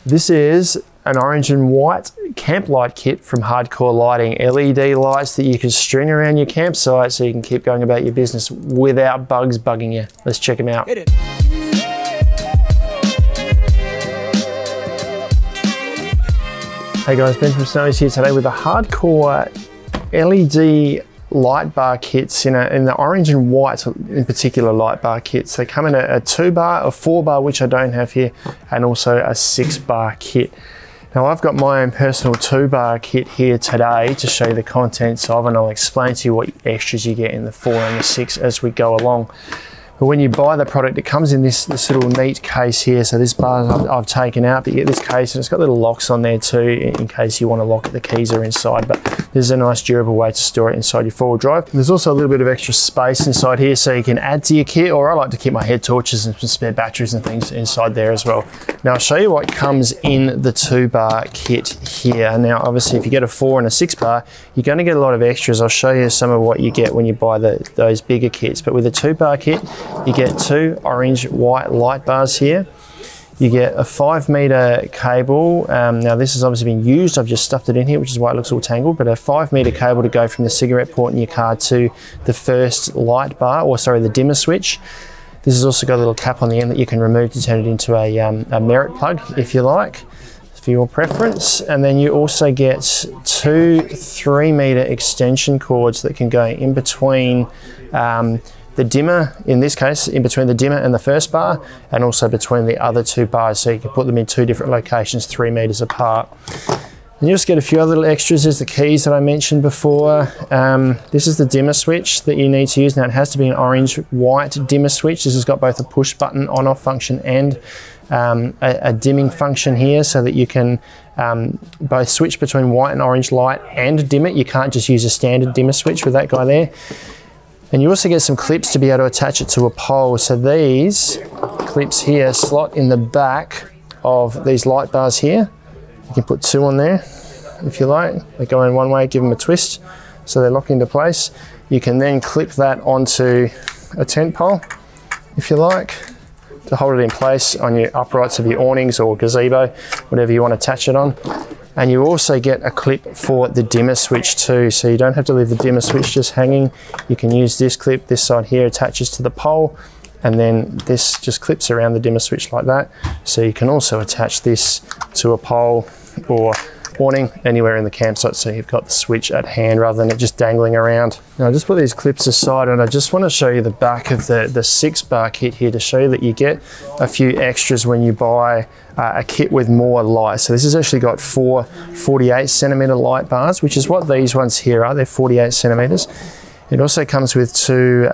This is an orange and white camp light kit from Korr Lighting. LED lights that you can string around your campsite so you can keep going about your business without bugs bugging you. Let's check them out. Hey guys, Ben from Snowy's here today with a Korr LED light bar kits in the orange and white, in particular light bar kits. They come in a 2-bar, a 4-bar, which I don't have here, and also a 6-bar kit. Now I've got my own personal 2-bar kit here today to show you the contents of, and I'll explain to you what extras you get in the 4 and the 6 as we go along. But when you buy the product, it comes in this little neat case here. So this bar I've taken out, but you get this case and it's got little locks on there too in case you want to lock it. The keys are inside, but there's a nice durable way to store it inside your 4-wheel drive. There's also a little bit of extra space inside here so you can add to your kit, or I like to keep my head torches and some spare batteries and things inside there as well. Now I'll show you what comes in the 2-bar kit here. Now obviously if you get a 4 and a 6-bar, you're going to get a lot of extras. I'll show you some of what you get when you buy those bigger kits, but with a 2-bar kit, you get 2 orange white light bars here. You get a 5-meter cable. Now this has obviously been used. I've just stuffed it in here, which is why it looks all tangled, but a 5-meter cable to go from the cigarette port in your car to the first light bar, or sorry, the dimmer switch. This has also got a little cap on the end that you can remove to turn it into a merit plug, if you like, for your preference. And then you also get 2 3-meter extension cords that can go in between the dimmer, in this case, in between the dimmer and the first bar, and also between the other 2 bars, so you can put them in 2 different locations 3 meters apart. And you just get a few other little extras. There's the keys that I mentioned before. This is the dimmer switch that you need to use. Now it has to be an orange-white dimmer switch. This has got both a push button on-off function and a dimming function here, so that you can both switch between white and orange light and dim it. You can't just use a standard dimmer switch with that guy there. And you also get some clips to be able to attach it to a pole. So these clips here slot in the back of these light bars here. You can put 2 on there if you like. They go in one way, give them a twist so they lock into place. You can then clip that onto a tent pole if you like, to hold it in place on your uprights of your awnings or gazebo, whatever you want to attach it on. And you also get a clip for the dimmer switch too, so you don't have to leave the dimmer switch just hanging. You can use this clip. This side here attaches to the pole, and then this just clips around the dimmer switch like that. So you can also attach this to a pole or awning anywhere in the campsite, so you've got the switch at hand rather than it just dangling around. Now I just put these clips aside, and I just want to show you the back of the 6-bar kit here to show you that you get a few extras when you buy a kit with more light. So this has actually got 4 48-centimeter light bars, which is what these ones here are. They're 48 centimeters. It also comes with 2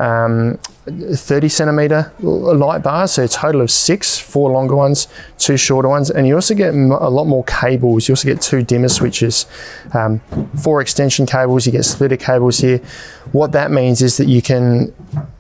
30-centimeter light bars, so a total of 6, 4 longer ones, 2 shorter ones, and you also get a lot more cables. You also get 2 dimmer switches, 4 extension cables. You get splitter cables here. What that means is that you can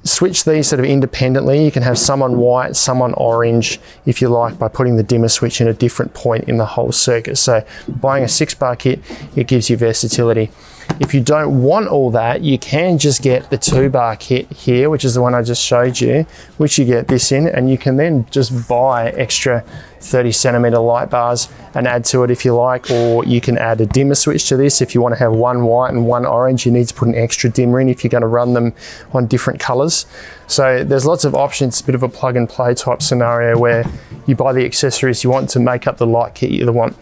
switch these sort of independently. You can have some on white, some on orange, if you like, by putting the dimmer switch in a different point in the whole circuit. So buying a 6-bar kit, it gives you versatility. If you don't want all that, you can just get the 2-bar kit here, which is the one I just showed you, which you get this in, and you can then just buy extra 30-centimeter light bars and add to it if you like, or you can add a dimmer switch to this. If you want to have 1 white and 1 orange, you need to put an extra dimmer in if you're going to run them on different colors. So there's lots of options. It's a bit of a plug and play type scenario where you buy the accessories you want to make up the light kit you want.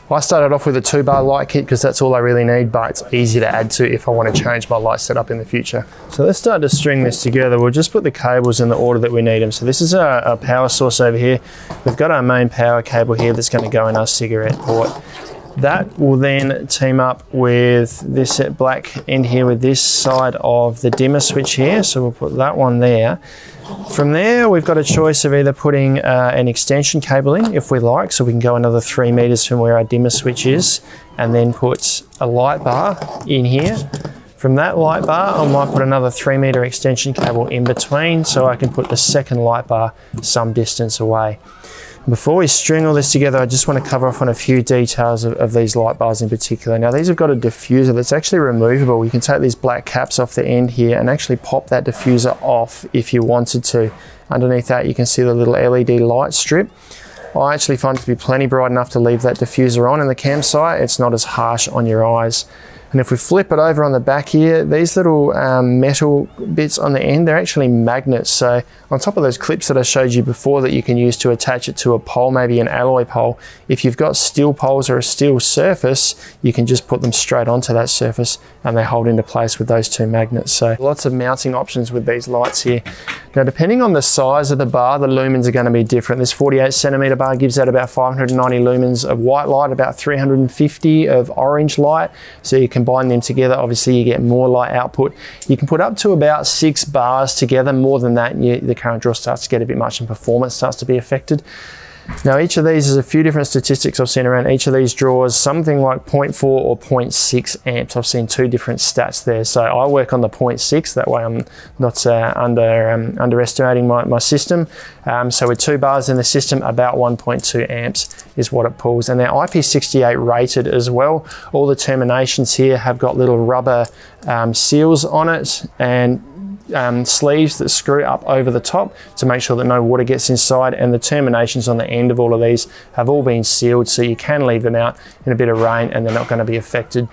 I started off with a 2-bar light kit because that's all I really need, but it's easy to add to if I want to change my light setup in the future. So let's start to string this together. We'll just put the cables in the order that we need them. So this is our power source over here. We've got our main power cable here that's going to go in our cigarette port. That will then team up with this black end here with this side of the dimmer switch here. So we'll put that one there. From there, we've got a choice of either putting an extension cable in if we like, so we can go another 3 meters from where our dimmer switch is, and then put a light bar in here. From that light bar, I might put another 3-meter extension cable in between, so I can put the second light bar some distance away. Before we string all this together, I just want to cover off on a few details of these light bars in particular. Now these have got a diffuser that's actually removable. You can take these black caps off the end here and actually pop that diffuser off if you wanted to. Underneath that you can see the little LED light strip. I actually find it to be plenty bright enough to leave that diffuser on in the campsite. It's not as harsh on your eyes. And if we flip it over on the back here, these little metal bits on the end, they're actually magnets. So on top of those clips that I showed you before that you can use to attach it to a pole, maybe an alloy pole, if you've got steel poles or a steel surface, you can just put them straight onto that surface and they hold into place with those two magnets. So lots of mounting options with these lights here. Now, depending on the size of the bar, the lumens are going to be different. This 48 centimeter bar gives out about 590 lumens of white light, about 350 of orange light. So you combine them together, obviously you get more light output. You can put up to about 6 bars together. More than that, the current draw starts to get a bit much and performance starts to be affected. Now, each of these is a few different statistics I've seen around. Each of these draws something like 0.4 or 0.6 amps. I've seen 2 different stats there. So I work on the 0.6, that way I'm not underestimating my system. So with 2 bars in the system, about 1.2 amps is what it pulls. And they're IP68 rated as well. All the terminations here have got little rubber seals on it, and sleeves that screw up over the top to make sure that no water gets inside, and the terminations on the end of all of these have all been sealed, so you can leave them out in a bit of rain and they're not going to be affected.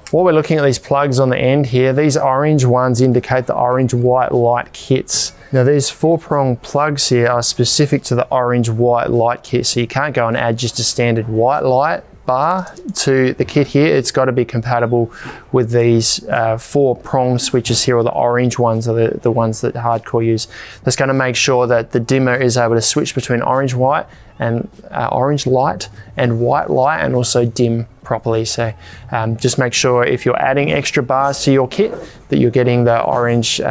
While we're looking at these plugs on the end here, these orange ones indicate the orange white light kits. Now, these 4-prong plugs here are specific to the orange white light kit, so you can't go and add just a standard white light bar to the kit here. It's got to be compatible with these 4-prong switches here, or the orange ones are the ones that Hardkorr use. That's going to make sure that the dimmer is able to switch between orange white and orange light and white light, and also dim properly. So just make sure if you're adding extra bars to your kit that you're getting the orange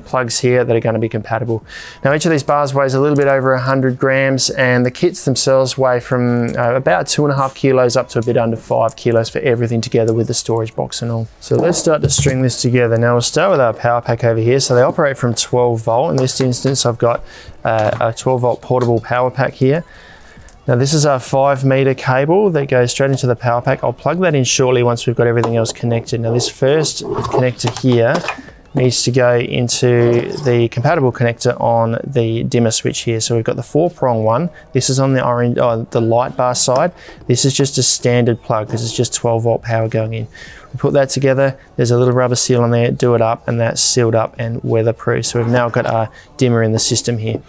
plugs here that are going to be compatible. Now, each of these bars weighs a little bit over 100 grams, and the kits themselves weigh from about 2.5 kilos up to a bit under 5 kilos for everything together with the storage box and all. So let's start to string this together. Now, we'll start with our power pack over here. So they operate from 12 volt. In this instance, I've got a 12 volt portable power pack here. Now, this is our 5-meter cable that goes straight into the power pack. I'll plug that in shortly once we've got everything else connected. Now, this first connector here needs to go into the compatible connector on the dimmer switch here. So we've got the 4-prong one. This is on the orange, the light bar side. This is just a standard plug because it's just 12 volt power going in. We put that together, there's a little rubber seal on there, do it up, and that's sealed up and weatherproof. So we've now got our dimmer in the system here.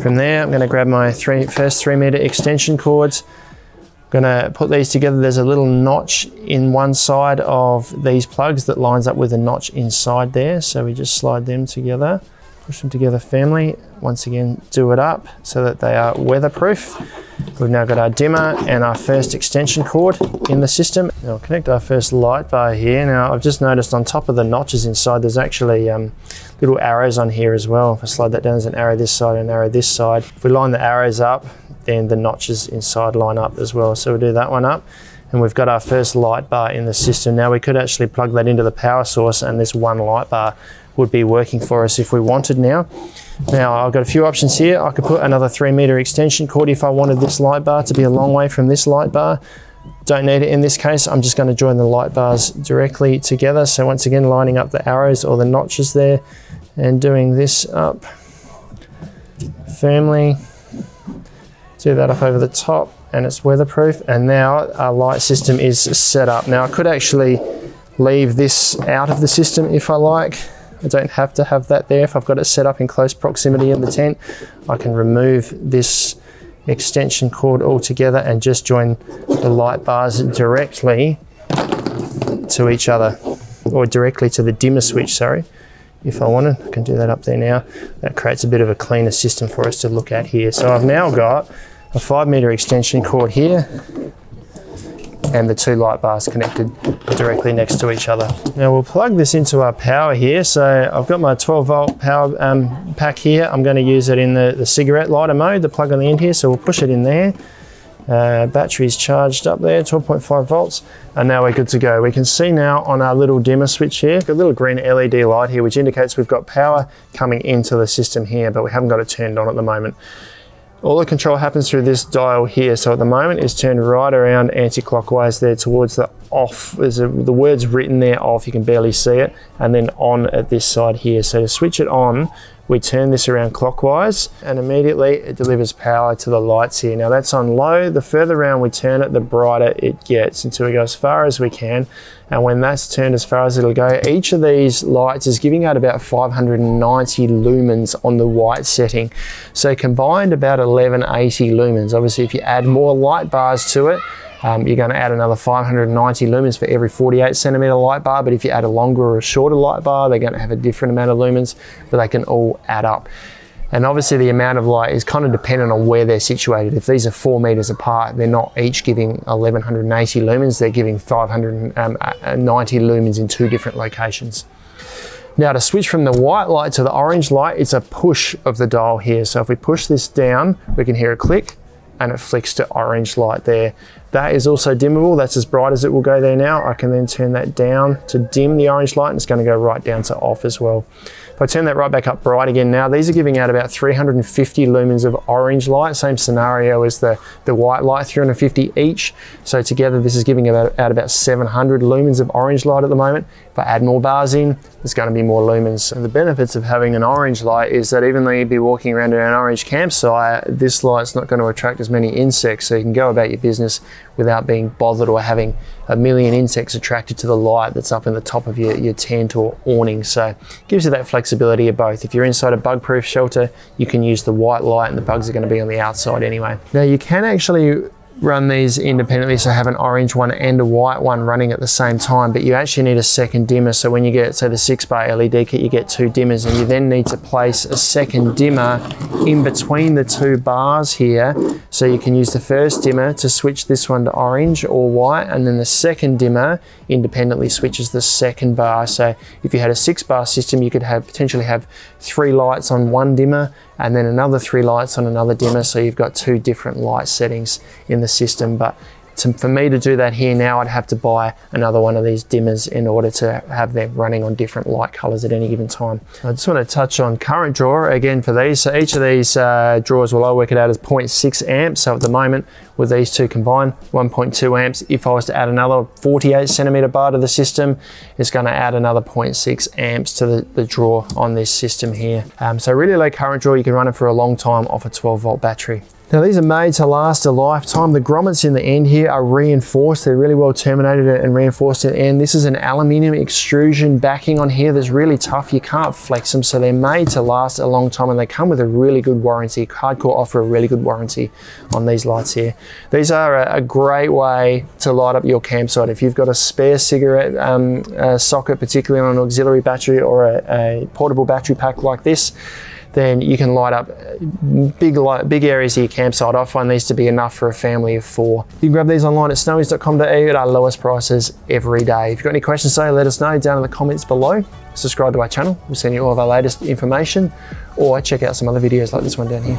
From there, I'm going to grab my first 3-meter extension cords. I'm going to put these together. There's a little notch in one side of these plugs that lines up with a notch inside there. So we just slide them together, push them together firmly. Once again, do it up so that they are weatherproof. We've now got our dimmer and our first extension cord in the system. Now I'll connect our first light bar here. Now, I've just noticed on top of the notches inside, there's actually little arrows on here as well. If I slide that down, there's an arrow this side and an arrow this side. If we line the arrows up, then the notches inside line up as well. So we'll do that one up. And we've got our first light bar in the system. Now, we could actually plug that into the power source, and this one light bar would be working for us if we wanted now. Now, I've got a few options here. I could put another 3-meter extension cord if I wanted this light bar to be a long way from this light bar. Don't need it in this case. I'm just going to join the light bars directly together. So once again, lining up the arrows or the notches there and doing this up firmly. Do that up over the top, and it's weatherproof. And now our light system is set up. Now, I could actually leave this out of the system if I like. I don't have to have that there. If I've got it set up in close proximity in the tent, I can remove this extension cord altogether and just join the light bars directly to each other, or directly to the dimmer switch, sorry. If I wanted, I can do that up there now. That creates a bit of a cleaner system for us to look at here. So I've now got a 5-meter extension cord here and the 2 light bars connected directly next to each other. Now, we'll plug this into our power here. So I've got my 12 volt power pack here. I'm going to use it in the cigarette lighter mode, the plug on the end here. So we'll push it in there. Battery's charged up there, 12.5 volts, and now we're good to go. We can see now on our little dimmer switch here, a little green LED light here, which indicates we've got power coming into the system here, but we haven't got it turned on at the moment. All the control happens through this dial here. So at the moment it's turned right around anti-clockwise there towards the off. There's the word's written there, off, you can barely see it, and then on at this side here. So to switch it on, we turn this around clockwise and immediately it delivers power to the lights here. Now that's on low. The further around we turn it, the brighter it gets until we go as far as we can. And when that's turned as far as it'll go, each of these lights is giving out about 590 lumens on the white setting. So combined about 1180 lumens. Obviously, if you add more light bars to it, you're going to add another 590 lumens for every 48 centimeter light bar. But if you add a longer or a shorter light bar, they're going to have a different amount of lumens, but they can all add up. And obviously the amount of light is kind of dependent on where they're situated. If these are 4 meters apart, they're not each giving 1180 lumens, they're giving 590 lumens in 2 different locations. Now to switch from the white light to the orange light, it's a push of the dial here. So if we push this down, we can hear a click and it flicks to orange light there. That is also dimmable. That's as bright as it will go there now. I can then turn that down to dim the orange light and it's going to go right down to off as well. If I turn that right back up bright again now, these are giving out about 350 lumens of orange light. Same scenario as the white light, 350 each. So together this is giving out about 700 lumens of orange light at the moment. If I add more bars in, there's going to be more lumens. And the benefits of having an orange light is that even though you'd be walking around in an orange campsite, this light's not going to attract as many insects, so you can go about your business without being bothered or having a million insects attracted to the light that's up in the top of your tent or awning. So it gives you that flexibility of both. If you're inside a bug-proof shelter, you can use the white light and the bugs are going to be on the outside anyway. Now you can actually run these independently, so have an orange one and a white one running at the same time, but you actually need a second dimmer. So when you get, say, the 6-bar LED kit, you get 2 dimmers, and you then need to place a second dimmer in between the 2 bars here. So you can use the first dimmer to switch this one to orange or white, and then the second dimmer independently switches the second bar. So if you had a 6-bar system, you could potentially have 3 lights on one dimmer and then another 3 lights on another dimmer, so you've got 2 different light settings in the system. But for me to do that here now, I'd have to buy another one of these dimmers in order to have them running on different light colors at any given time. I just want to touch on current draw again for these. So each of these drawers, will I work it out as 0.6 amps. So at the moment with these 2 combined, 1.2 amps. If I was to add another 48 centimeter bar to the system, it's going to add another 0.6 amps to the draw on this system here. So really low current draw, you can run it for a long time off a 12-volt battery. Now these are made to last a lifetime. The grommets in the end here are reinforced. They're really well terminated and reinforced at the end. This is an aluminium extrusion backing on here that's really tough. You can't flex them, so they're made to last a long time, and they come with a really good warranty. Hardcore offer a really good warranty on these lights here. These are a great way to light up your campsite. If you've got a spare cigarette socket, particularly on an auxiliary battery or a portable battery pack like this, then you can light up big areas of your campsite. I find these to be enough for a family of 4. You can grab these online at snowies.com.au at our lowest prices every day. If you've got any questions, let us know down in the comments below. Subscribe to our channel. We'll send you all of our latest information, or check out some other videos like this one down here.